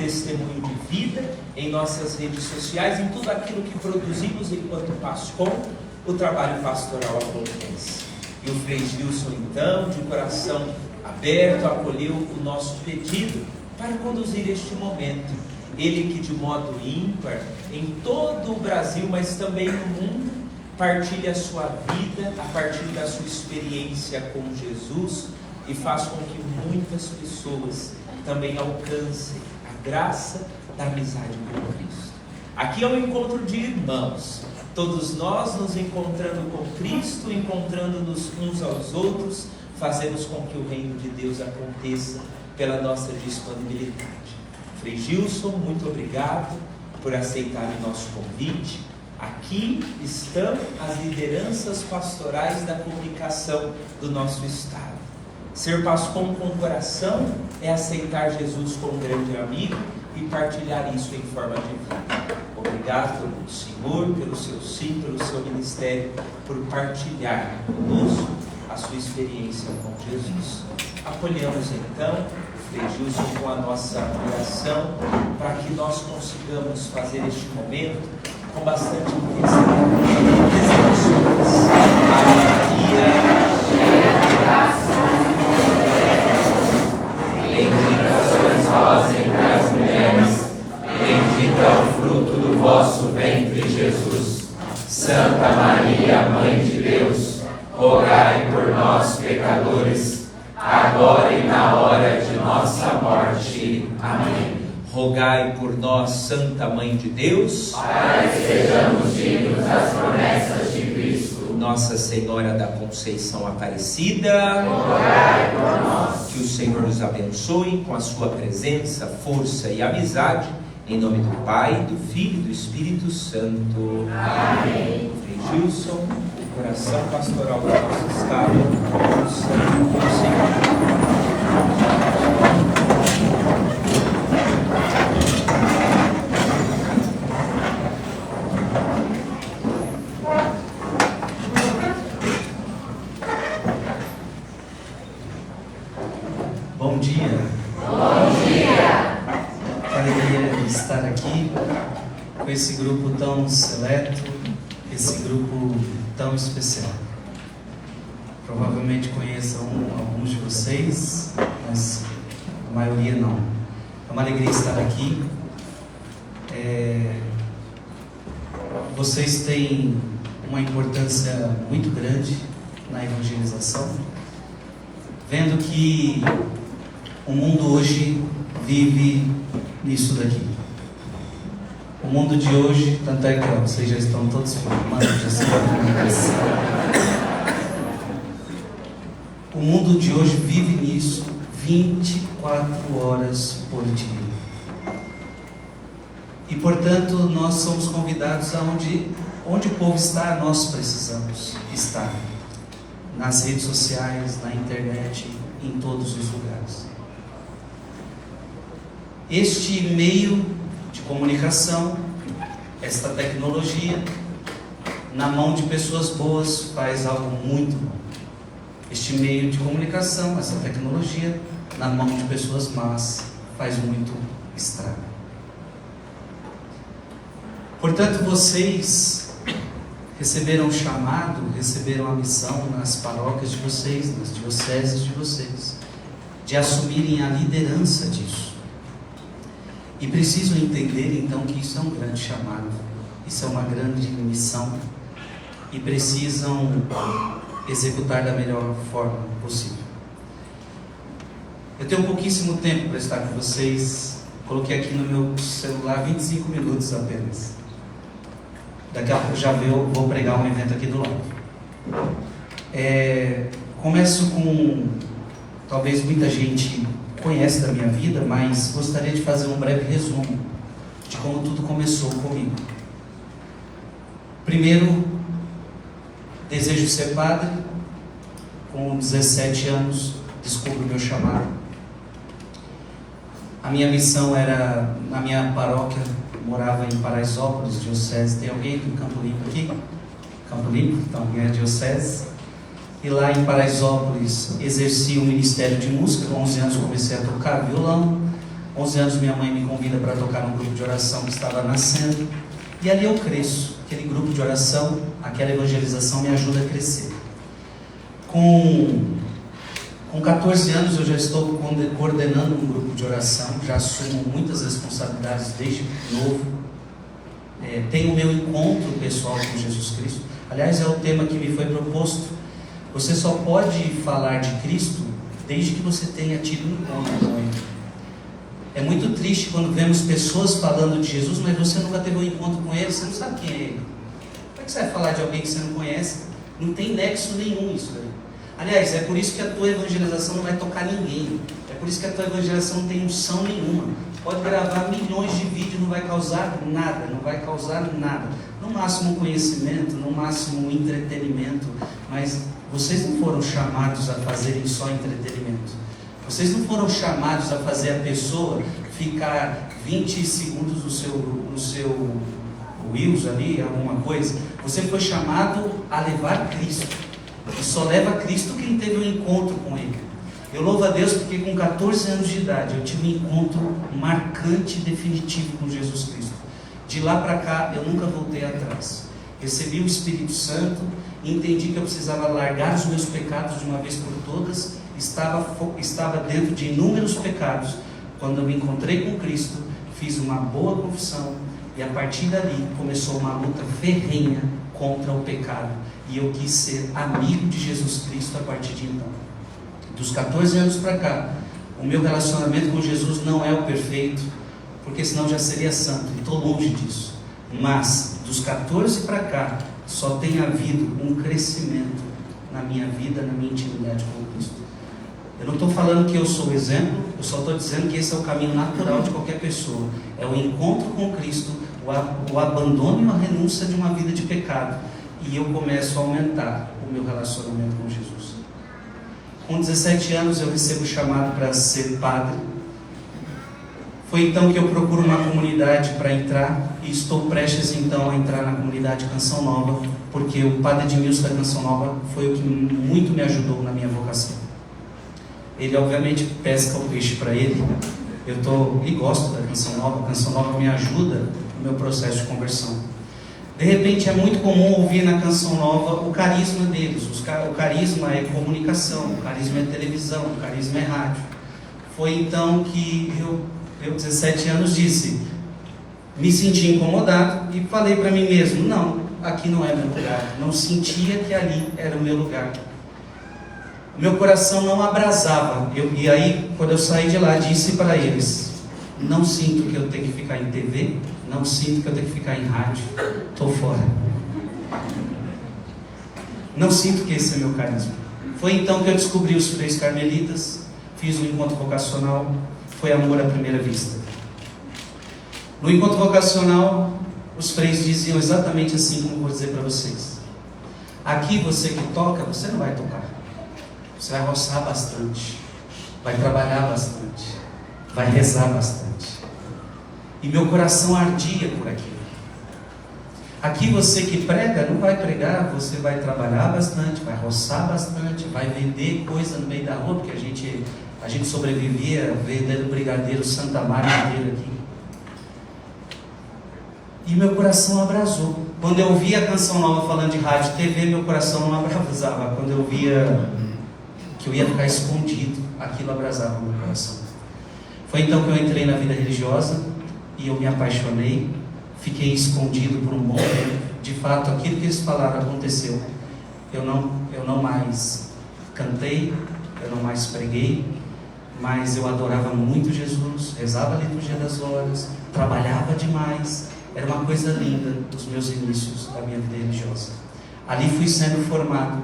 testemunho de vida em nossas redes sociais, em tudo aquilo que produzimos enquanto PASCOM, o trabalho pastoral acontece. E o Frei Gilson, então, de coração aberto, acolheu o nosso pedido para conduzir este momento. Ele que de modo ímpar, em todo o Brasil, mas também no mundo, partilha a sua vida a partir da sua experiência com Jesus e faz com que muitas pessoas também alcancem a graça da amizade com Cristo. Aqui é um encontro de irmãos, todos nós nos encontrando com Cristo, encontrando-nos uns aos outros, fazemos com que o reino de Deus aconteça pela nossa disponibilidade. Frei Gilson, muito obrigado por aceitar o nosso convite. Aqui estão as lideranças pastorais da comunicação do nosso Estado. Ser PASCOM com coração é aceitar Jesus como grande amigo e partilhar isso em forma de vida. Obrigado, Senhor, pelo seu sim, pelo seu ministério, por partilhar conosco a sua experiência com Jesus. Acolhemos então o Frei Gilson com a nossa oração, para que nós consigamos fazer este momento com bastante intensidade. Desejamos a Maria, cheia de graça, bendita sois vós entre as mulheres, bendito é o fruto do vosso ventre, Jesus. Santa Maria, Mãe de Deus, rogai por nós, pecadores, agora e na hora de nossa morte. Amém. Rogai por nós, Santa Mãe de Deus, para que sejamos dignos das promessas de Cristo. Nossa Senhora da Conceição Aparecida, rogai por nós. Que o Senhor nos abençoe com a sua presença, força e amizade, em nome do Pai, do Filho e do Espírito Santo. Amém. Frei Gilson, o coração pastoral do nosso Estado, o Santo do Senhor. Bom dia. Bom dia. Que alegria estar aqui com esse grupo tão seleto, esse grupo tão especial. Provavelmente conheçam alguns de vocês, mas a maioria não. É uma alegria estar aqui. Vocês têm uma importância muito grande na evangelização, vendo que o mundo hoje vive nisso daqui. O mundo de hoje, tanto é que vocês já estão todos filmando, já se o mundo de hoje vive nisso 24 horas por dia. E portanto nós somos convidados aonde o povo está, nós precisamos estar. Nas redes sociais, na internet, em todos os lugares. Este meio de comunicação, esta tecnologia, na mão de pessoas boas, faz algo muito bom. Este meio de comunicação, essa tecnologia, na mão de pessoas más, faz muito estrago. Portanto, vocês receberam o chamado, receberam a missão nas paróquias de vocês, nas dioceses de vocês, de assumirem a liderança disso. E precisam entender então que isso é um grande chamado, isso é uma grande missão, e precisam executar da melhor forma possível. Eu tenho pouquíssimo tempo para estar com vocês, coloquei aqui no meu celular 25 minutos apenas. Daqui a pouco já vou pregar um evento aqui do lado. Começo com, talvez muita gente conhece da minha vida, mas gostaria de fazer um breve resumo de como tudo começou comigo. Primeiro, desejo ser padre. Com 17 anos, descubro o meu chamado. A minha missão era, na minha paróquia, morava em Paraisópolis, diocese. Tem alguém em Campo Limpo aqui? Campo Limpo, então é diocese. E lá em Paraisópolis exerci o ministério de música. Com 11 anos comecei a tocar violão. 11 anos minha mãe me convida para tocar num grupo de oração que estava nascendo. E ali eu cresço. Aquele grupo de oração, aquela evangelização me ajuda a crescer. Com 14 anos eu já estou coordenando um grupo de oração, já assumo muitas responsabilidades desde novo. Tenho o meu encontro pessoal com Jesus Cristo. Aliás, é o tema que me foi proposto. Você só pode falar de Cristo desde que você tenha tido um encontro com Ele. É muito triste quando vemos pessoas falando de Jesus, mas você nunca teve um encontro com Ele, você não sabe quem é Ele. Como é que você vai falar de alguém que você não conhece? Não tem nexo nenhum isso daí. Aliás, é por isso que a tua evangelização não vai tocar ninguém. É por isso que a tua evangelização não tem unção nenhuma. Pode gravar milhões de vídeos, não vai causar nada, não vai causar nada. No máximo um conhecimento, no máximo um entretenimento, mas vocês não foram chamados a fazerem só entretenimento. Vocês não foram chamados a fazer a pessoa ficar 20 segundos no seu Reels ali, alguma coisa. Você foi chamado a levar Cristo. E só leva Cristo quem teve um encontro com Ele. Eu louvo a Deus porque com 14 anos de idade eu tive um encontro marcante e definitivo com Jesus Cristo. De lá para cá eu nunca voltei atrás. Recebi o Espírito Santo, entendi que eu precisava largar os meus pecados de uma vez por todas. Estava dentro de inúmeros pecados. Quando eu me encontrei com Cristo, fiz uma boa confissão e a partir dali começou uma luta ferrenha contra o pecado. E eu quis ser amigo de Jesus Cristo a partir de então. Dos 14 anos para cá, o meu relacionamento com Jesus não é o perfeito, porque senão já seria santo, e estou longe disso. Mas, dos 14 para cá, só tem havido um crescimento na minha vida, na minha intimidade com Cristo. Eu não estou falando que eu sou o exemplo, eu só estou dizendo que esse é o caminho natural de qualquer pessoa. É o encontro com Cristo, o abandono e a renúncia de uma vida de pecado. E eu começo a aumentar o meu relacionamento com Jesus. Com 17 anos eu recebo o chamado para ser padre. Foi então que eu procuro uma comunidade para entrar. E estou prestes então a entrar na comunidade Canção Nova, porque o padre Edmilson da Canção Nova foi o que muito me ajudou na minha vocação. Ele obviamente pesca o peixe para ele. E gosto da Canção Nova. A Canção Nova me ajuda no meu processo de conversão. De repente é muito comum ouvir na Canção Nova o carisma deles. O carisma é comunicação, o carisma é televisão, o carisma é rádio. Foi então que eu 17 anos, me senti incomodado e falei para mim mesmo, não, aqui não é meu lugar. Não sentia que ali era o meu lugar. O meu coração não abrasava. E aí, quando eu saí de lá, disse para eles, não sinto que eu tenho que ficar em TV, não sinto que eu tenho que ficar em rádio, estou fora. Não sinto que esse é meu carisma. Foi então que eu descobri os Freios Carmelitas, fiz um encontro vocacional, foi amor à primeira vista. No encontro vocacional, os freios diziam exatamente assim como eu vou dizer para vocês. Aqui você que toca, você não vai tocar. Você vai roçar bastante, vai trabalhar bastante, vai rezar bastante. E meu coração ardia por aquilo. Aqui você que prega, não vai pregar, você vai trabalhar bastante, vai roçar bastante, vai vender coisa no meio da rua, porque a gente sobrevivia vendendo brigadeiro Santa Maria inteiro aqui. E meu coração abrasou. Quando eu via a Canção Nova falando de rádio e TV, meu coração não abrasava. Quando eu via que eu ia ficar escondido, aquilo abrasava meu coração. Foi então que eu entrei na vida religiosa e eu me apaixonei. Fiquei escondido por um bom tempo. De fato, aquilo que eles falaram aconteceu. Eu não mais cantei, eu não mais preguei, mas eu adorava muito Jesus, rezava a liturgia das horas, trabalhava demais. Era uma coisa linda os meus inícios da minha vida religiosa. Ali fui sendo formado,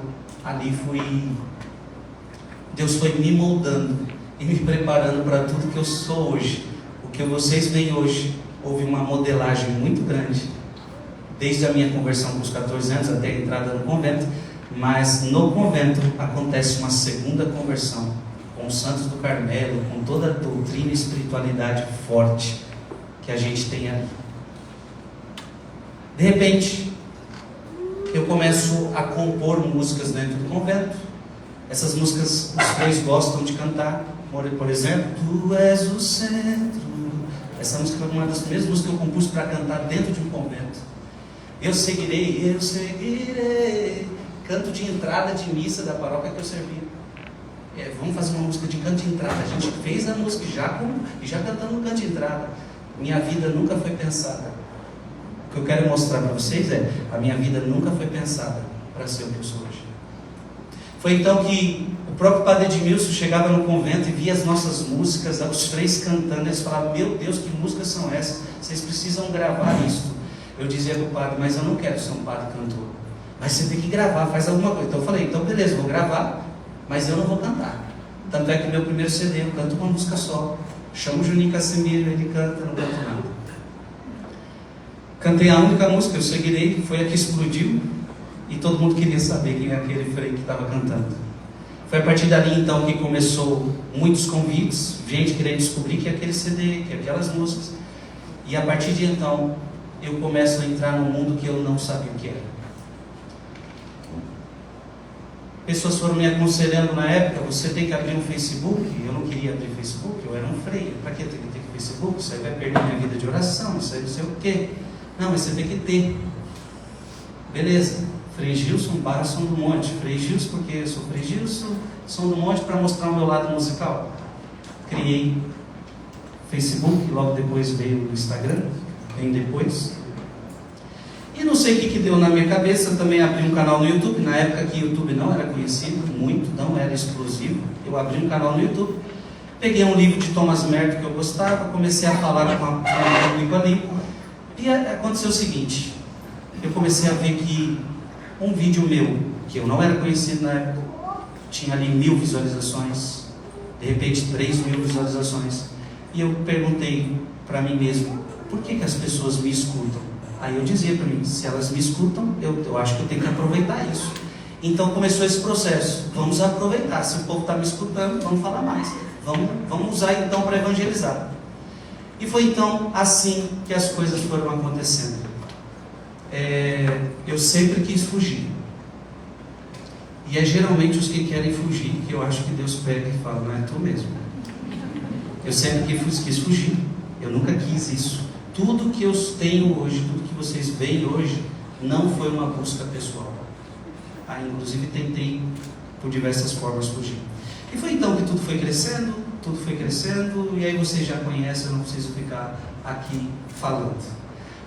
Deus foi me moldando e me preparando para tudo que eu sou hoje. O que vocês veem hoje, houve uma modelagem muito grande, desde a minha conversão com os 14 anos até a entrada no convento, mas no convento acontece uma segunda conversão, com os santos do Carmelo, com toda a doutrina e espiritualidade forte que a gente tem ali. De repente, eu começo a compor músicas dentro do convento. Essas músicas os freios gostam de cantar, por exemplo, Tu és o centro. Essa música foi uma das primeiras músicas que eu compus para cantar dentro de um convento. Eu seguirei. Canto de entrada de missa da paróquia que eu servi. Vamos fazer uma música de canto de entrada. A gente fez a música e já cantando no canto de entrada. Minha vida nunca foi pensada. O que eu quero mostrar para vocês a minha vida nunca foi pensada para ser o que eu sou hoje. Foi então que o próprio Padre Edmilson chegava no convento e via as nossas músicas, os três cantando. Eles falavam: meu Deus, que músicas são essas? Vocês precisam gravar isso. Eu dizia para o padre: mas eu não quero ser um padre cantor. Mas você tem que gravar, faz alguma coisa. Então eu falei: então beleza, vou gravar, mas eu não vou cantar. Tanto é que no meu primeiro CD eu canto uma música só. Chamo o Juninho Casimiro, ele canta, eu não canto nada. Cantei a única música, Eu Seguirei, foi a que explodiu. E todo mundo queria saber quem era aquele frei que estava cantando. Foi a partir dali então que começou muitos convites, gente querendo descobrir que é aquele CD, que é aquelas músicas. E a partir de então eu começo a entrar num mundo que eu não sabia o que era. Pessoas foram me aconselhando na época: você tem que abrir um Facebook. Eu não queria abrir Facebook, eu era um freio. Para que eu tenho que ter Facebook? Isso aí vai perder minha vida de oração, isso aí não sei o quê. Não, mas você tem que ter. Beleza. Frei Gilson barra Som do Monte. Frei Gilson porque eu sou Frei Gilson, Som do Monte para mostrar o meu lado musical. Criei Facebook, logo depois veio o Instagram, bem depois. E não sei o que deu na minha cabeça, também abri um canal no YouTube. Na época que o YouTube não era conhecido muito, não era explosivo. Eu abri um canal no YouTube, peguei um livro de Thomas Merton que eu gostava, comecei a falar com um amigo ali. E aconteceu o seguinte: eu comecei a ver que um vídeo meu, que eu não era conhecido na época, tinha ali 1000 visualizações, de repente 3000 visualizações. E eu perguntei para mim mesmo: por que as pessoas me escutam? Aí eu dizia para mim: se elas me escutam, eu acho que eu tenho que aproveitar isso. Então começou esse processo: vamos aproveitar, se o povo está me escutando, vamos falar mais, vamos usar então para evangelizar. E foi então assim que as coisas foram acontecendo. Eu sempre quis fugir. E é geralmente os que querem fugir que eu acho que Deus pega e fala: não é tu mesmo. Eu sempre quis fugir. Eu nunca quis isso. Tudo que eu tenho hoje, tudo que vocês veem hoje, não foi uma busca pessoal. Inclusive tentei por diversas formas fugir. E foi então que tudo foi crescendo, e aí vocês já conhecem, eu não preciso ficar aqui falando.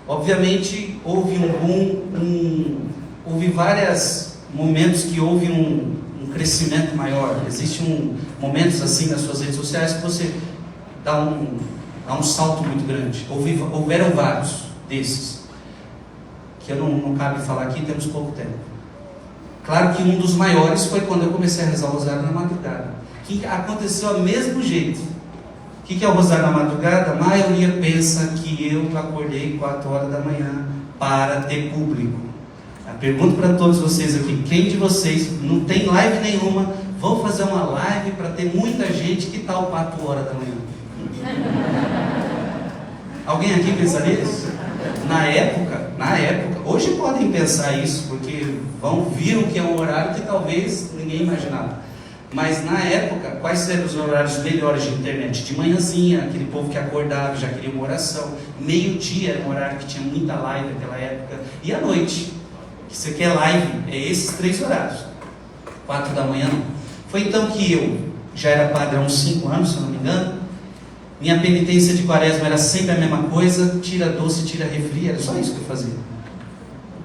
Obviamente houve um boom, houve vários momentos que houve um crescimento maior. Existem momentos assim nas suas redes sociais que você dá um salto muito grande. Houveram vários desses, que eu não cabe falar aqui, temos pouco tempo. Claro que um dos maiores foi quando eu comecei a rezar o rosário na madrugada, que aconteceu do mesmo jeito. O que é o rosário na madrugada? A maioria pensa que eu acordei 4 horas da manhã para ter público. Eu pergunto para todos vocês aqui: quem de vocês não tem live nenhuma, vão fazer uma live para ter muita gente? Que tal 4 horas da manhã? Alguém aqui pensaria isso? Na época, hoje podem pensar isso, porque viram que é um horário que talvez ninguém imaginava. Mas na época, quais eram os horários melhores de internet? De manhãzinha, aquele povo que acordava, já queria uma oração. Meio-dia era um horário que tinha muita live naquela época. E à noite, que você quer live, é esses 3 horários. 4 da manhã. Foi então que eu já era padre há uns 5 anos, se eu não me engano. Minha penitência de quaresma era sempre a mesma coisa: tira doce, tira refri, era só isso que eu fazia.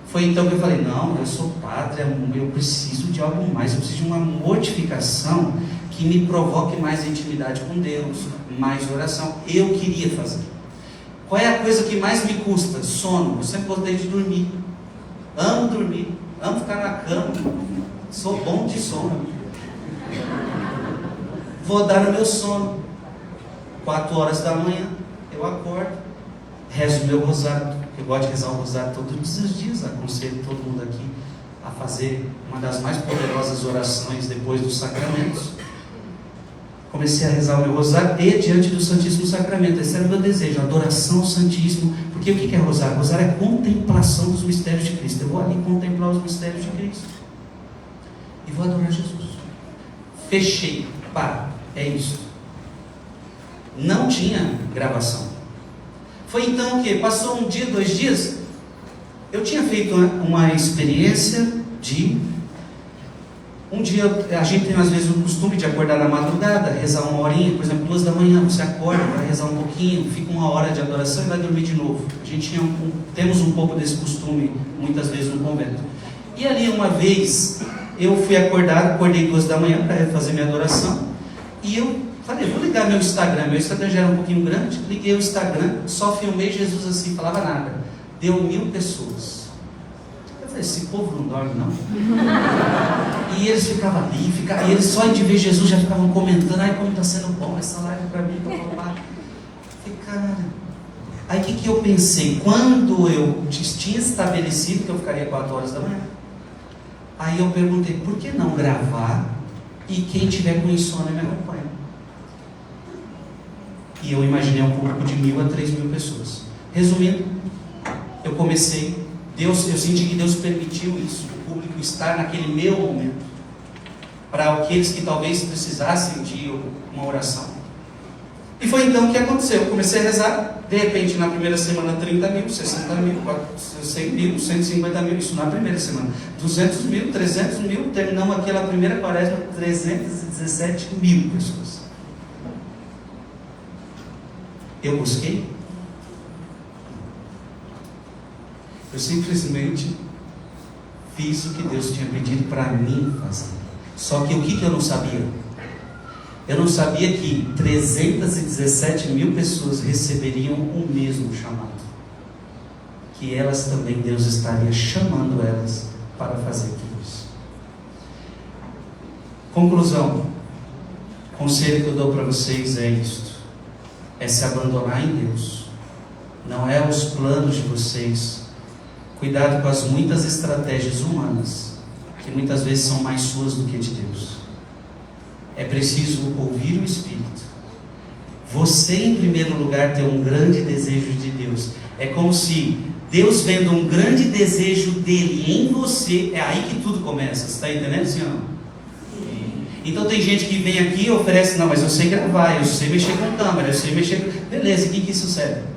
Foi então que eu falei: não, eu sou padre, eu preciso de algo mais, eu preciso de uma mortificação que me provoque mais intimidade com Deus, mais oração. Eu queria fazer. Qual é a coisa que mais me custa? Sono. Eu sempre gostei de dormir. Amo dormir, amo ficar na cama, sou bom de sono. Vou dar o meu sono. 4 horas da manhã, eu acordo, rezo o meu rosário. Eu gosto de rezar o rosário todos os dias. Aconselho todo mundo aqui a fazer uma das mais poderosas orações depois dos sacramentos. Comecei a rezar o meu rosário e diante do Santíssimo Sacramento. Esse era o meu desejo, adoração ao Santíssimo. Porque o que é rosário? Rosário é contemplação dos mistérios de Cristo. Eu vou ali contemplar os mistérios de Cristo e vou adorar Jesus. Fechei, é isso. Não tinha gravação. Foi então que passou um dia, 2 dias, eu tinha feito uma experiência de... Um dia, a gente tem às vezes o costume de acordar na madrugada, rezar 1 horinha, por exemplo, 2 da manhã, você acorda, vai rezar um pouquinho, fica 1 hora de adoração e vai dormir de novo. A gente temos um pouco desse costume, muitas vezes no convento. E ali uma vez, eu fui acordei 2 da manhã para fazer minha adoração, e eu falei, vou ligar meu Instagram já era um pouquinho grande, liguei o Instagram, só filmei Jesus assim, falava nada. Deu 1000 pessoas. Eu falei, esse povo não dorme não? E eles ficavam ali, e eles só de ver Jesus já ficavam comentando, ai como está sendo bom essa live para mim, papapá. Falei, cara, aí o que eu pensei? Quando eu tinha estabelecido que eu ficaria 4 horas da manhã, aí eu perguntei, por que não gravar e quem tiver com insônia me acompanha? E eu imaginei um público de 1000 a 3000 pessoas. Resumindo, eu comecei, eu senti que Deus permitiu isso, o público estar naquele meu momento, para aqueles que talvez precisassem de uma oração. E foi então que aconteceu. Eu comecei a rezar, de repente na primeira semana 30 mil, 60 mil, 100 mil, 150 mil, isso na primeira semana, 200 mil, 300 mil, terminamos aquela primeira quaresma, 317 mil pessoas. Eu busquei? Eu simplesmente fiz o que Deus tinha pedido para mim fazer. Só que o que eu não sabia? Eu não sabia que 317 mil pessoas receberiam o mesmo chamado. Que elas também, Deus estaria chamando elas para fazer tudo isso. Conclusão. O conselho que eu dou para vocês é isto. É se abandonar em Deus. Não é os planos de vocês. Cuidado com as muitas estratégias humanas, que muitas vezes são mais suas do que de Deus. É preciso ouvir o Espírito. Você, em primeiro lugar, tem um grande desejo de Deus. É como se Deus vendo um grande desejo dele em você, é aí que tudo começa. Você está entendendo, senhor? Então tem gente que vem aqui e oferece, não, mas eu sei gravar, eu sei mexer com câmera, eu sei mexer... Beleza, e o que isso serve?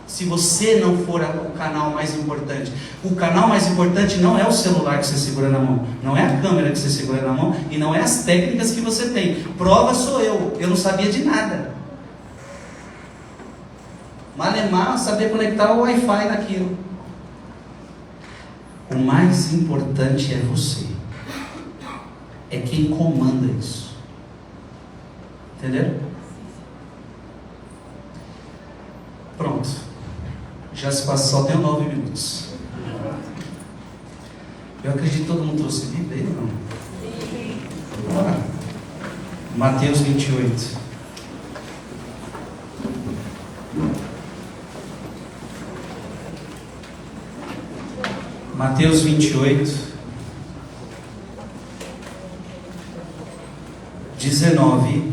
Se você não for o canal mais importante. O canal mais importante não é o celular que você segura na mão, não é a câmera que você segura na mão, e não é as técnicas que você tem. Prova sou eu não sabia de nada. Malemar, saber conectar o Wi-Fi naquilo. O mais importante é você. É quem comanda isso. Entenderam? Pronto. Já se passou, só tem 9 minutos. Eu acredito que todo mundo trouxe Bíblia, não? Vamos lá. Mateus 28. Mateus 28, 19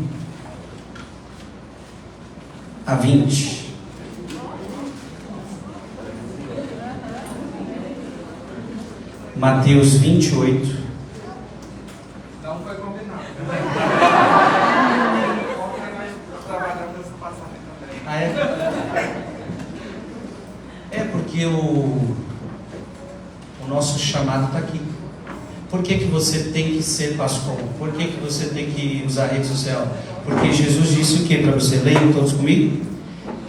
a 20. Mateus 28. Não foi combinado. Ah, é? É porque o nosso chamado está aqui. Por que você tem que ser pastor? Por que você tem que usar a rede social? Porque Jesus disse o que para você? Leiam todos comigo?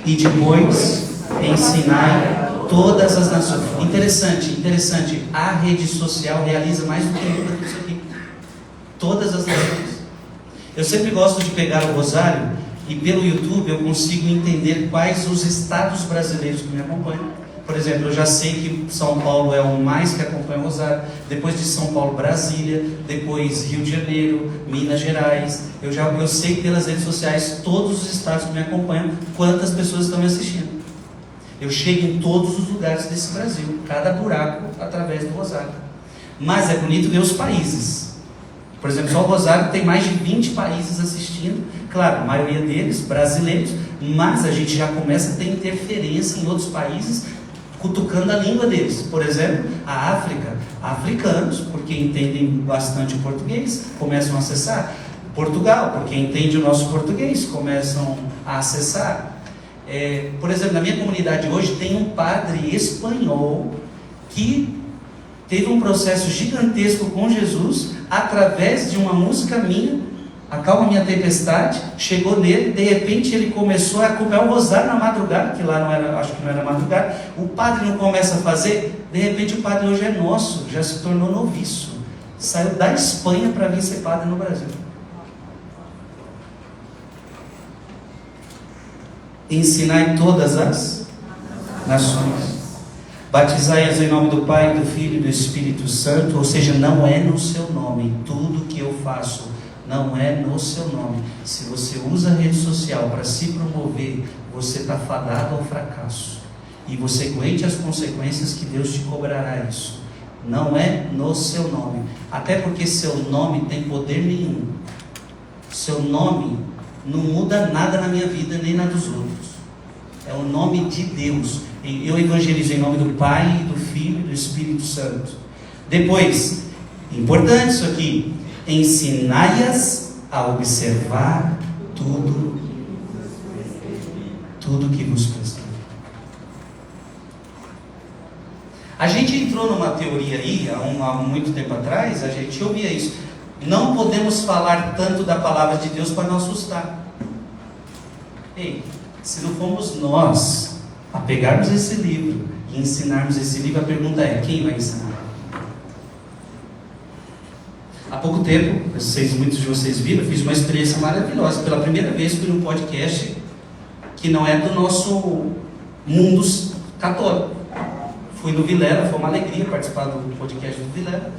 E depois ensinar todas as nações. Interessante. A rede social realiza mais do que nunca isso aqui. Todas as nações. Eu sempre gosto de pegar o rosário e pelo YouTube eu consigo entender quais os estados brasileiros que me acompanham. Por exemplo, eu já sei que São Paulo é o mais que acompanha o rosário. Depois de São Paulo, Brasília. Depois Rio de Janeiro, Minas Gerais. Eu sei pelas redes sociais todos os estados que me acompanham, quantas pessoas estão me assistindo. Eu chego em todos os lugares desse Brasil, cada buraco através do rosário. Mas é bonito ver os países. Por exemplo, só o rosário tem mais de 20 países assistindo. Claro, a maioria deles brasileiros, mas a gente já começa a ter interferência em outros países, cutucando a língua deles. Por exemplo, a África, africanos, porque entendem bastante o português, começam a acessar. Portugal, porque entende o nosso português, começam a acessar. Por exemplo, na minha comunidade hoje tem um padre espanhol que teve um processo gigantesco com Jesus através de uma música minha, Acalma Minha Tempestade. Chegou nele, de repente ele começou a acompanhar o rosário na madrugada, que lá não era, acho que não era madrugada. O padre não começa a fazer, de repente o padre hoje é nosso, já se tornou noviço, saiu da Espanha para vir ser padre no Brasil. Ensinai todas as nações, batizai-as em nome do Pai, do Filho e do Espírito Santo. Ou seja, não é no seu nome. Tudo que eu faço não é no seu nome. Se você usa a rede social para se promover, você está fadado ao fracasso, e você aguente as consequências que Deus te cobrará isso. Não é no seu nome, até porque seu nome tem poder nenhum. Seu nome não muda nada na minha vida nem na dos outros. É o nome de Deus. Eu evangelizo em nome do Pai, do Filho e do Espírito Santo. Depois, importante isso aqui: ensinai-as a observar tudo que vos prescrevi. A gente entrou numa teoria aí, há muito tempo atrás, a gente ouvia isso: não podemos falar tanto da palavra de Deus para não assustar. Ei, se não fomos nós a pegarmos esse livro e ensinarmos esse livro, a pergunta é: quem vai ensinar? Há pouco tempo, muitos de vocês viram, eu fiz uma experiência maravilhosa. Pela primeira vez fui num podcast que não é do nosso mundo católico. Fui no Vilela, foi uma alegria participar do podcast do Vilela.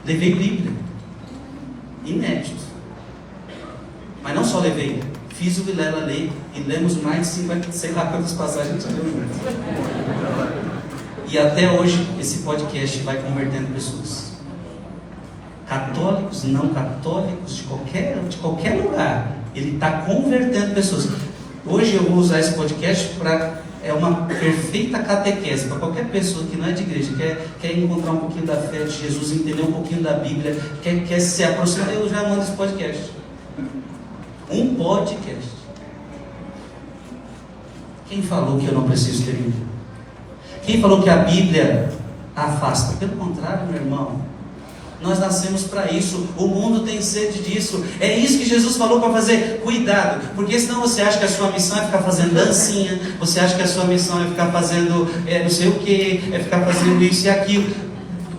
Levei Bíblia, inédito. Mas não só levei, fiz o Vilela ler e lemos mais de 50, sei lá quantas passagens a gente leu juntos. E até hoje esse podcast vai convertendo pessoas. Católicos, não católicos, de qualquer lugar, ele está convertendo pessoas. Hoje eu vou usar esse podcast é uma perfeita catequese para qualquer pessoa que não é de igreja, quer encontrar um pouquinho da fé de Jesus, entender um pouquinho da Bíblia, quer se aproximar. Eu já mando esse podcast. Um podcast. Quem falou que eu não preciso ter Bíblia? Quem falou que a Bíblia afasta? Pelo contrário, meu irmão, nós nascemos para isso. O mundo tem sede disso. É isso que Jesus falou para fazer. Cuidado, porque senão você acha que a sua missão é ficar fazendo dancinha, você acha que a sua missão é ficar fazendo não sei o que, é ficar fazendo isso e aquilo.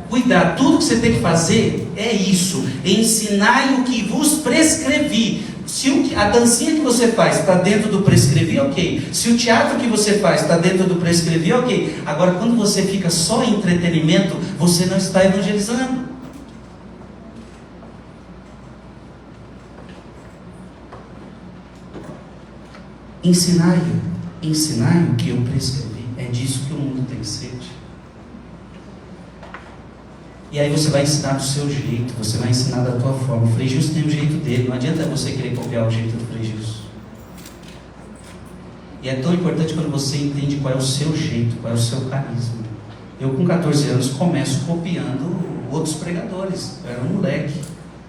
Cuidado, tudo que você tem que fazer é isso: ensinai o que vos prescrevi. Se a dancinha que você faz está dentro do prescrevi, ok. Se o teatro que você faz está dentro do prescrevi, ok. Agora, quando você fica só em entretenimento, você não está evangelizando. Ensinai o que eu prescrevi. É disso que o mundo tem sede. E aí você vai ensinar do seu jeito, você vai ensinar da tua forma. O Frei Gilson tem o jeito dele, não adianta você querer copiar o jeito do Frei Gilson. E é tão importante quando você entende qual é o seu jeito, qual é o seu carisma. Eu com 14 anos começo copiando outros pregadores. Eu era um moleque.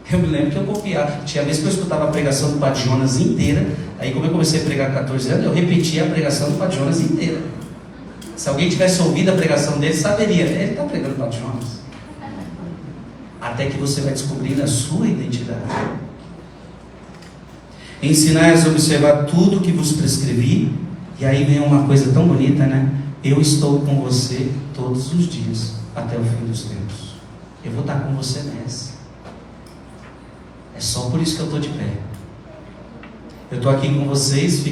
Eu me lembro que eu copiava. Tinha vez que eu escutava a pregação do Padre Jonas inteira. Aí como eu comecei a pregar com 14 anos, eu repetia a pregação do Padre Jonas inteira. Se alguém tivesse ouvido a pregação dele, saberia: ele está pregando o Padre Jonas. Até que você vai descobrindo a sua identidade. Ensinai-as a observar tudo que vos prescrevi. E aí vem uma coisa tão bonita, né? Eu estou com você todos os dias, até o fim dos tempos. Eu vou estar com você nessa. É só por isso que eu estou de pé. Eu estou aqui com vocês,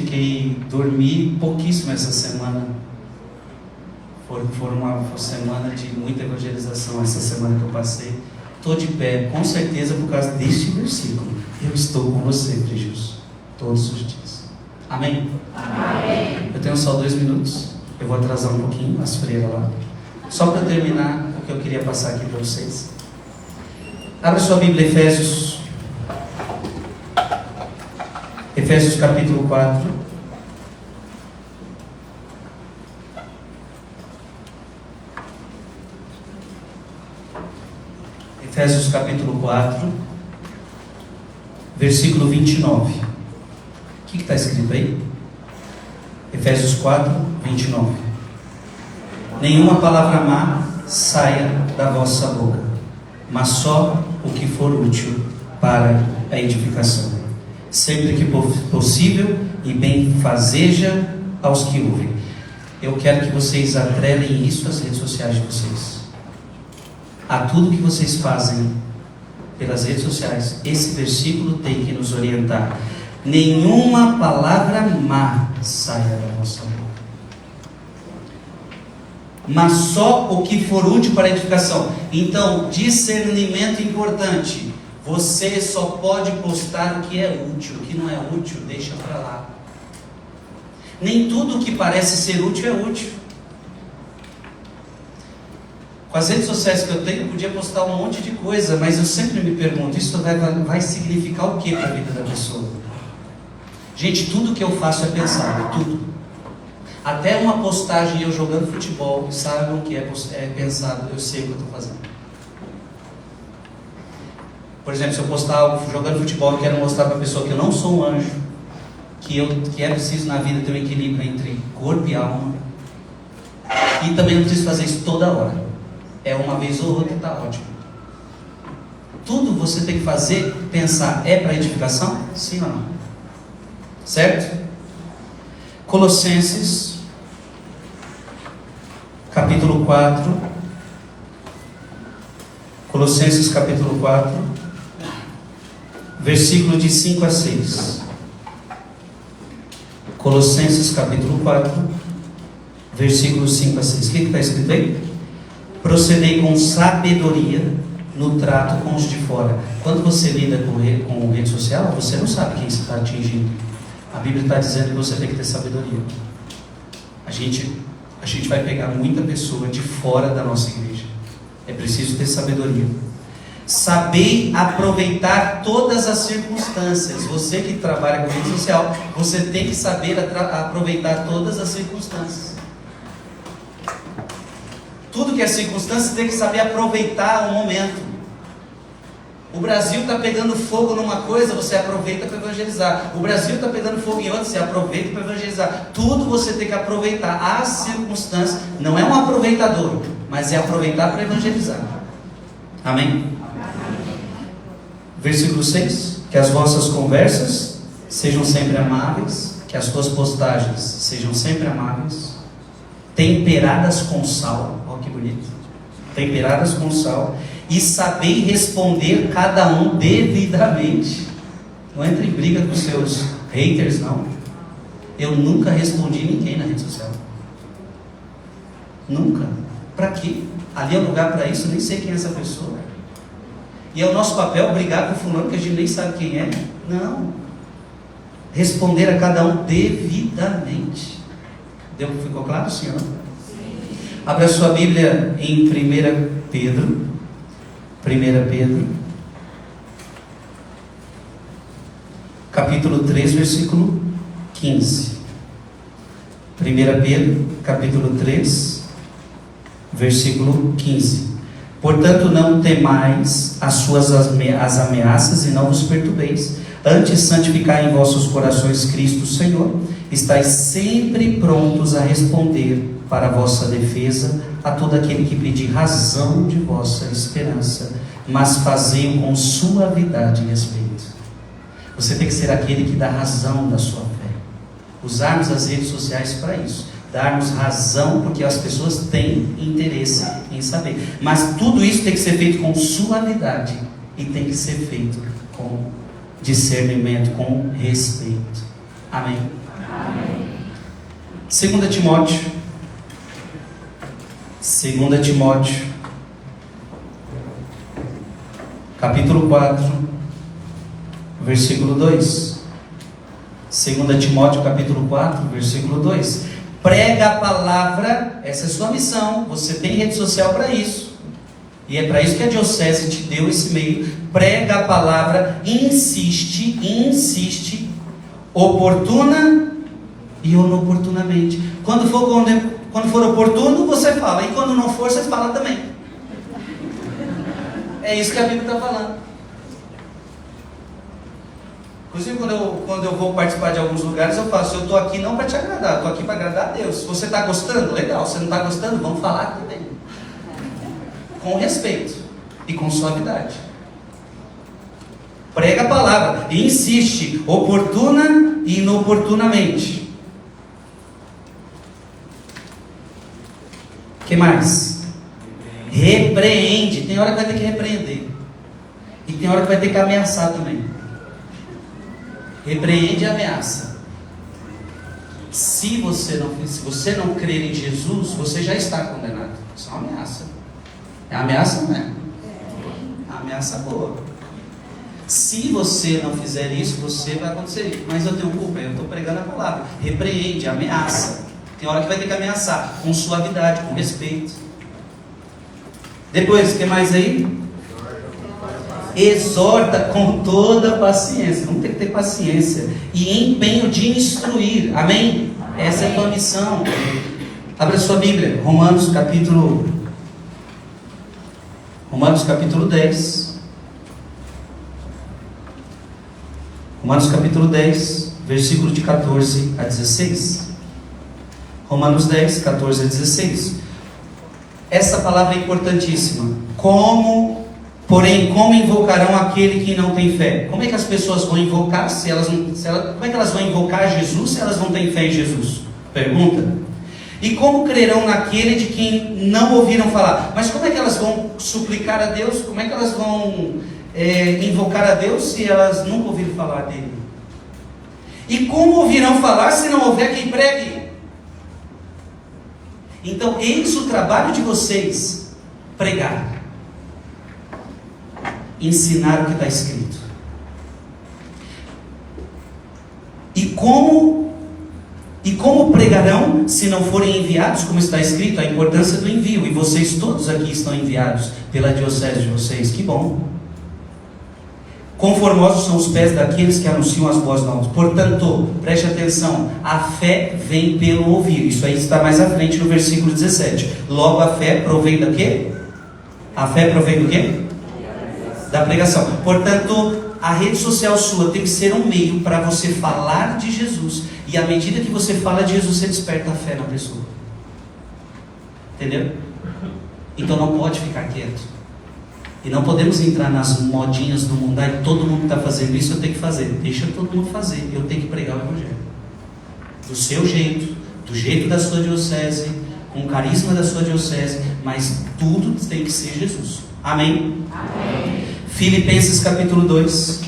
dormi pouquíssimo essa semana. Foi uma semana de muita evangelização, essa semana que eu passei. Estou de pé, com certeza, por causa deste versículo. Eu estou com você, Frei Gilson, todos os dias. Amém? Amém. Eu tenho só 2 minutos. Eu vou atrasar um pouquinho as freiras lá. Só para terminar o que eu queria passar aqui para vocês. Abra sua Bíblia, Efésios capítulo 4. Efésios capítulo 4, versículo 29. O que está escrito aí? Efésios 4, 29. Nenhuma palavra má saia da vossa boca, mas só o que for útil para a edificação, sempre que possível, e benfazeja aos que ouvem. Eu quero que vocês atrelem isso às redes sociais de vocês, a tudo que vocês fazem pelas redes sociais. Esse versículo tem que nos orientar. Nenhuma palavra má saia da vossa boca, mas só o que for útil para a edificação. Então, discernimento importante. Você só pode postar o que é útil. O que não é útil, deixa para lá. Nem tudo que parece ser útil é útil. Com as redes sociais que eu tenho, eu podia postar um monte de coisa, mas eu sempre me pergunto, isso vai significar o que para a vida da pessoa? Gente, tudo que eu faço é pensado, tudo. Até uma postagem eu jogando futebol, saibam que é pensado, eu sei o que eu estou fazendo. Por exemplo, se eu postar algo jogando futebol, eu quero mostrar para a pessoa que eu não sou um anjo, que é preciso na vida ter um equilíbrio entre corpo e alma, e também não preciso fazer isso toda hora. É uma vez ou outra, está ótimo. Tudo você tem que fazer, pensar, é para edificação? Sim ou não? Certo? Colossenses, capítulo 4. Colossenses, capítulo 4, versículo de 5 a 6. Colossenses, capítulo 4, versículo 5 a 6. O que está escrito aí? Procedei com sabedoria no trato com os de fora. Quando você lida com rede social, você não sabe quem você está atingindo. A Bíblia está dizendo que você tem que ter sabedoria. A gente vai pegar muita pessoa de fora da nossa igreja. É preciso ter sabedoria. Sabei aproveitar todas as circunstâncias. Você que trabalha com rede social, você tem que saber aproveitar todas as circunstâncias. Tudo que é circunstância, você tem que saber aproveitar o momento. O Brasil está pegando fogo numa coisa, você aproveita para evangelizar. O Brasil está pegando fogo em outra, você aproveita para evangelizar. Tudo você tem que aproveitar. As circunstâncias, não é um aproveitador, mas é aproveitar para evangelizar. Amém? Versículo 6. Que as vossas conversas sejam sempre amáveis, que as tuas postagens sejam sempre amáveis, temperadas com sal. Olha que bonito. Temperadas com sal. E sabei responder cada um devidamente. Não entre em briga com seus haters, não. Eu nunca respondi ninguém na rede social. Nunca. Para quê? Ali é um lugar para isso, eu nem sei quem é essa pessoa. E é o nosso papel brigar com o fulano que a gente nem sabe quem é. Não. Responder a cada um devidamente. Ficou claro, senhor? Abra a sua Bíblia em 1 Pedro. 1 Pedro, capítulo 3, versículo 15. 1 Pedro, capítulo 3, versículo 15. Portanto, não temais as ameaças e não vos perturbeis. Antes, santificai em vossos corações Cristo Senhor. Estais sempre prontos a responder para a vossa defesa a todo aquele que pedir razão de vossa esperança, mas fazei-o com suavidade e respeito. Você tem que ser aquele que dá razão da sua fé. Usarmos as redes sociais para isso, darmos razão, porque as pessoas têm interesse em saber, mas tudo isso tem que ser feito com suavidade e tem que ser feito com discernimento, com respeito. Amém? Amém. 2 Timóteo, capítulo 4, versículo 2. 2 Timóteo, capítulo 4, versículo 2. Prega a palavra, essa é sua missão. Você tem rede social para isso. E é para isso que a diocese te deu esse meio. Prega a palavra, insiste, oportuna e inoportunamente. Quando for oportuno, você fala. E quando não for, você fala também. É isso que a Bíblia está falando. Inclusive, quando eu vou participar de alguns lugares, eu faço, eu estou aqui não para te agradar, eu estou aqui para agradar a Deus. Se você está gostando, legal. Se não está gostando, vamos falar também. Com respeito e com suavidade. Prega a palavra e insiste, oportuna e inoportunamente. O que mais? Repreende. Tem hora que vai ter que repreender. E tem hora que vai ter que ameaçar também. Repreende e ameaça. Se você não crer em Jesus, você já está condenado. Isso é uma ameaça. É uma ameaça, não é? É uma ameaça boa. Se você não fizer isso, você vai acontecer. Mas eu tenho culpa, eu estou pregando a palavra. Repreende, ameaça. Tem hora que vai ter que ameaçar, com suavidade, com respeito. Depois, o que mais aí? Exorta com toda paciência. Vamos ter que ter paciência e empenho de instruir. Amém? Essa é a tua missão. Abra sua Bíblia, Romanos capítulo 10. Romanos capítulo 10, versículo de 14 a 16. Romanos 10, 14 a 16. Essa palavra é importantíssima. Porém, como invocarão aquele que não tem fé? Como é que as pessoas vão invocar como é que elas vão invocar Jesus se elas não têm fé em Jesus? Pergunta. E como crerão naquele de quem não ouviram falar? Mas como é que elas vão suplicar a Deus? Como é que elas vão invocar a Deus se elas nunca ouviram falar dele? E como ouvirão falar se não houver quem pregue? Então, eis o trabalho de vocês: pregar. Ensinar o que está escrito. E como pregarão se não forem enviados, como está escrito? A importância do envio. E vocês todos aqui estão enviados pela diocese de vocês. Que bom. Conformosos são os pés daqueles que anunciam as boas novas. Portanto, preste atenção, a fé vem pelo ouvir. Isso aí está mais à frente no versículo 17. Logo, a fé provém do quê? A fé provém do quê? Da pregação. Portanto, a rede social sua tem que ser um meio para você falar de Jesus. E à medida que você fala de Jesus, você desperta a fé na pessoa. Entendeu? Então não pode ficar quieto. E não podemos entrar nas modinhas do mundo. Aí todo mundo está fazendo isso, eu tenho que fazer. Deixa todo mundo fazer. Eu tenho que pregar o Evangelho. Do seu jeito, do jeito da sua diocese, com o carisma da sua diocese. Mas tudo tem que ser Jesus. Amém? Amém. Filipenses capítulo 2.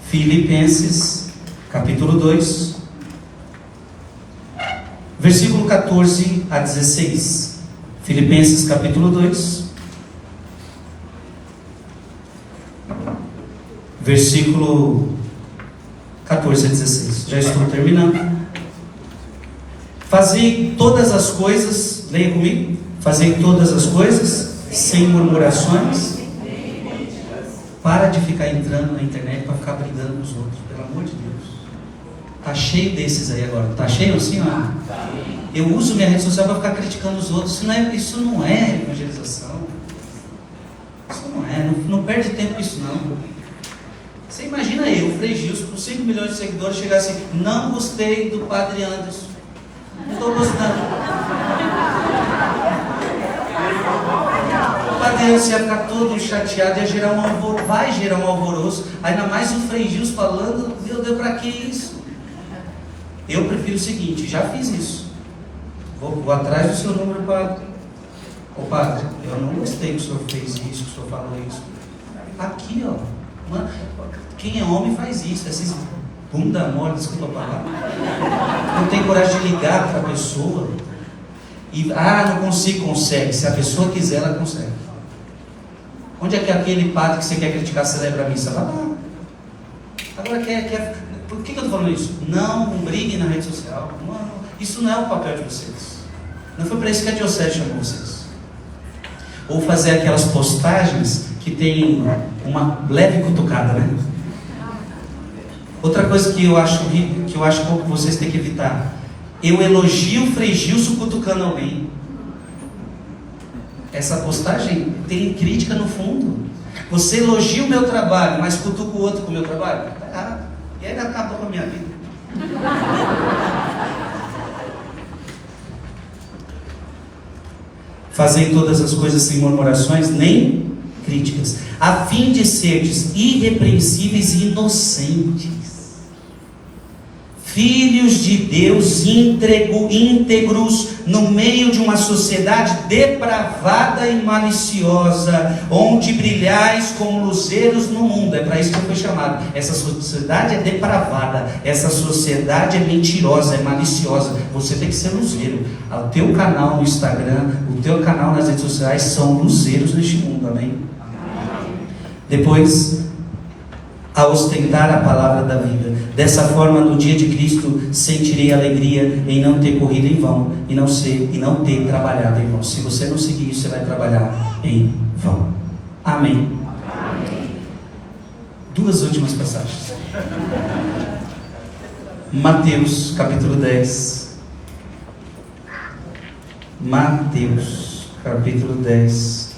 Filipenses capítulo 2. Versículo 14 a 16. Filipenses capítulo 2. Versículo 14 a 16. Já estou terminando. Fazei todas as coisas, leia comigo. Fazei todas as coisas sem murmurações. Para de ficar entrando na internet para ficar brigando com os outros, pelo amor de Deus. Tá cheio desses aí agora. Tá cheio assim, ó? Eu uso minha rede social para ficar criticando os outros. Isso não é evangelização. Isso não é. Não perde tempo isso não. Você imagina eu, Frei Gilson, com 5 milhões de seguidores, chegar assim: não gostei do Padre Anderson. Não estou gostando. O Padre Anderson ia ficar todo chateado, ia gerar um alvoroço, vai gerar um alvoroço. Ainda mais o Frei Gilson falando: meu Deus, para que isso? Eu prefiro o seguinte, já fiz isso. Vou atrás do seu número, padre. Ô padre, eu não gostei que o senhor fez isso, que o senhor falou isso. Aqui, ó. Mano, quem é homem faz isso. Esses bunda mole, desculpa a palavra. Não tem coragem de ligar para a pessoa. E, não consigo, consegue. Se a pessoa quiser, ela consegue. Onde é que aquele padre que você quer criticar celebra a missa? Vai lá. Agora por que eu estou falando isso? Não briguem na rede social. Isso não é o papel de vocês. Não foi para isso que a diocese chamou vocês. Ou fazer aquelas postagens que tem uma leve cutucada, né? Outra coisa que eu acho que vocês têm que evitar: eu elogio o Frei Gilson cutucando alguém. Essa postagem tem crítica no fundo. Você elogia o meu trabalho, mas cutuca o outro com o meu trabalho? Está errado. E aí acabou com a minha vida. Fazei todas as coisas sem murmurações nem críticas, a fim de seres irrepreensíveis e inocentes, filhos de Deus íntegros no meio de uma sociedade depravada e maliciosa, onde brilhais como luzeiros no mundo. É para isso que eu fui chamado. Essa sociedade é depravada, essa sociedade é mentirosa, é maliciosa. Você tem que ser luzeiro. O teu canal no Instagram, o teu canal nas redes sociais são luzeiros neste mundo, amém? Depois, a ostentar a palavra da vida. Dessa forma, no dia de Cristo, sentirei alegria em não ter corrido em vão e não ter trabalhado em vão. Se você não seguir isso, você vai trabalhar em vão. Amém. Duas últimas passagens. Mateus, capítulo 10. Mateus, capítulo 10.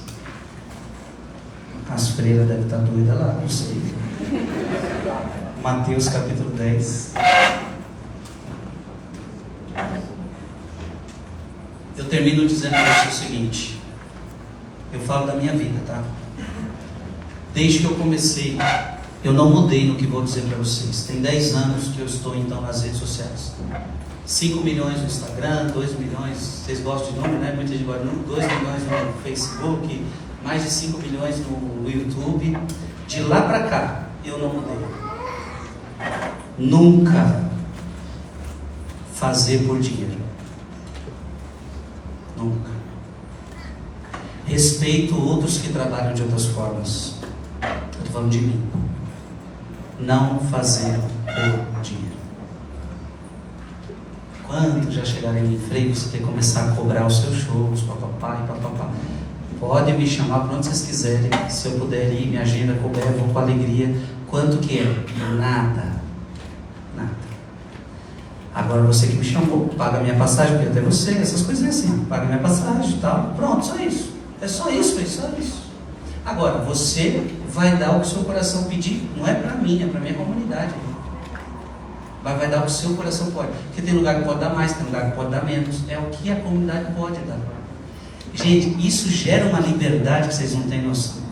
As freiras devem estar doidas lá, não sei. Mateus capítulo 10. Eu termino dizendo a você o seguinte. Eu falo da minha vida, tá? Desde que eu comecei, eu não mudei no que vou dizer para vocês. Tem 10 anos que eu estou então nas redes sociais. 5 milhões no Instagram, 2 milhões, vocês gostam de número, né? Muita gente gosta de número, 2 milhões no Facebook, mais de 5 milhões no YouTube. De lá para cá, eu não mudei. Nunca fazer por dinheiro. Nunca. Respeito outros que trabalham de outras formas. Eu estou falando de mim. Não fazer por dinheiro. Quantos já chegaram em mim, Frei, você tem que começar a cobrar os seus shows, papapá e papapá. Pode me chamar para onde vocês quiserem. Se eu puder ir, minha agenda couber, eu vou com alegria. Quanto que é? Nada. Nada. Agora você que me chamou, paga minha passagem, porque até você, essas coisas é assim, paga minha passagem e tal. Pronto, só isso. É só isso, é só isso. Agora, você vai dar o que o seu coração pedir. Não é para mim, é para a minha comunidade. Vai dar o que o seu coração pode. Porque tem lugar que pode dar mais, tem lugar que pode dar menos. É o que a comunidade pode dar. Gente, isso gera uma liberdade que vocês não têm noção.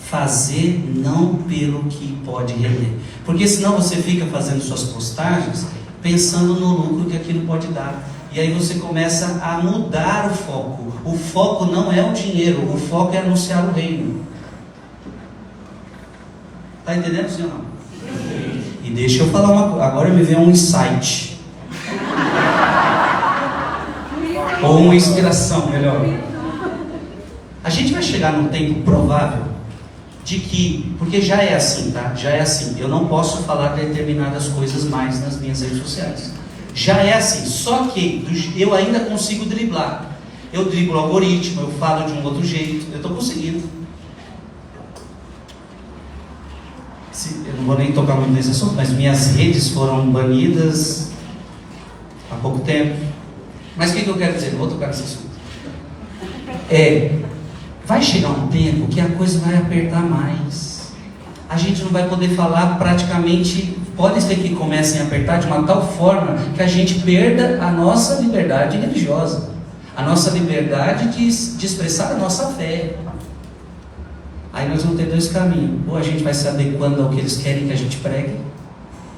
Fazer não pelo que pode render. Porque senão você fica fazendo suas postagens pensando no lucro que aquilo pode dar. E aí você começa a mudar o foco. O foco não é o dinheiro, o foco é anunciar o reino. Está entendendo, senhor? Não? Sim. E deixa eu falar uma coisa. Agora me veio um insight. Ou uma inspiração, melhor. A gente vai chegar num tempo provável de que, porque já é assim, tá? Já é assim. Eu não posso falar determinadas coisas mais nas minhas redes sociais. Já é assim. Só que eu ainda consigo driblar. Eu driblo o algoritmo, eu falo de um outro jeito. Eu estou conseguindo. Eu não vou nem tocar muito nesse assunto, mas minhas redes foram banidas há pouco tempo. Mas o que eu quero dizer? Não vou tocar nesse assunto. Vai chegar um tempo que a coisa vai apertar mais. A gente não vai poder falar praticamente. Pode ser que comecem a apertar de uma tal forma que a gente perda a nossa liberdade religiosa, a nossa liberdade de expressar a nossa fé. Aí nós vamos ter dois caminhos. Ou a gente vai se adequando ao que eles querem que a gente pregue,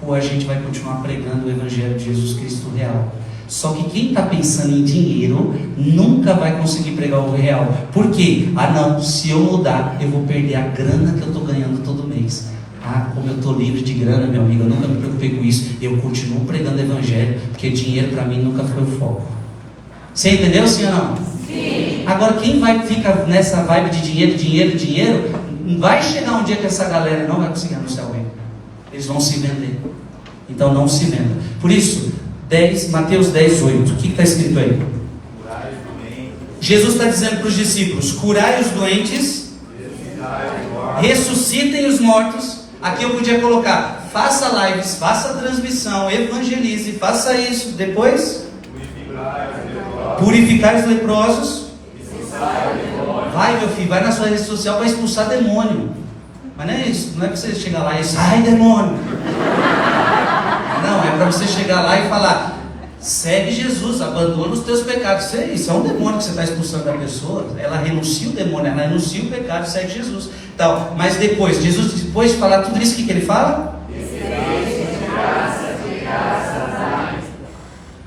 ou a gente vai continuar pregando o Evangelho de Jesus Cristo real. Só que quem está pensando em dinheiro nunca vai conseguir pregar o real. Por quê? Não, se eu mudar, eu vou perder a grana que eu estou ganhando todo mês. Como eu estou livre de grana, meu amigo, eu nunca me preocupei com isso. Eu continuo pregando o Evangelho, porque dinheiro para mim nunca foi o foco. Você entendeu, sim ou não? Sim. Agora, quem vai ficar nessa vibe de dinheiro, vai chegar um dia que essa galera não vai conseguir anunciar o reino. Eles vão se vender. Então não se venda. Por isso, Mateus 10, 8. O que está escrito aí? Jesus está dizendo para os discípulos: curai os doentes, ressuscitem os mortos. Aqui eu podia colocar: faça lives, faça transmissão, evangelize, faça isso. Depois, purificar os leprosos. Vai, meu filho, vai na sua rede social para expulsar demônio. Mas não é isso, não é que você chega lá e sai demônio. Não, é para você chegar lá e falar: segue Jesus, abandona os teus pecados. Isso é um demônio que você está expulsando da pessoa. Ela renuncia o demônio, ela renuncia o pecado, segue Jesus. Então, mas depois, Jesus, depois de falar tudo isso, o que ele fala?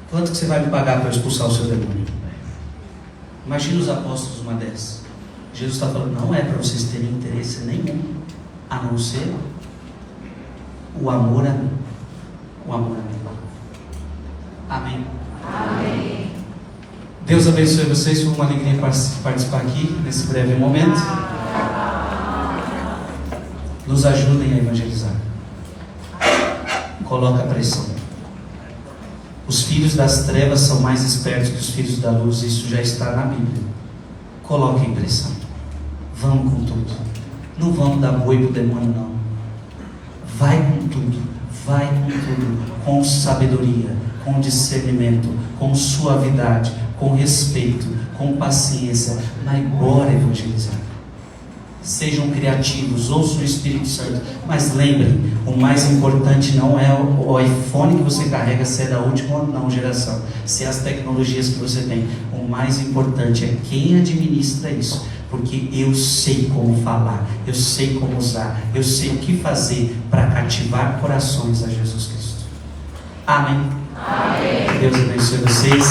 Quanto que você vai me pagar para expulsar o seu demônio? Imagina os apóstolos uma dessas. Jesus está falando: não é para vocês terem interesse nenhum, a não ser o amor a mim. O amor a mim. Amém. Amém. Deus abençoe vocês. Foi uma alegria participar aqui nesse breve momento. Nos ajudem a evangelizar. Coloca a pressão. Os filhos das trevas são mais espertos que os filhos da luz. Isso já está na Bíblia. Coloquem pressão. Vamos com tudo. Não vamos dar boi para o demônio, não. Vai com tudo. Vai com tudo. Com sabedoria, com discernimento, com suavidade, com respeito, com paciência. Mas bora evangelizar. Sejam criativos, ouçam o Espírito Santo. Mas lembrem, o mais importante não é o iPhone que você carrega, se é da última ou não geração, se é as tecnologias que você tem. O mais importante é quem administra isso. Porque eu sei como falar, eu sei como usar, eu sei o que fazer para cativar corações a Jesus Cristo. Amém. Amém. Deus abençoe vocês.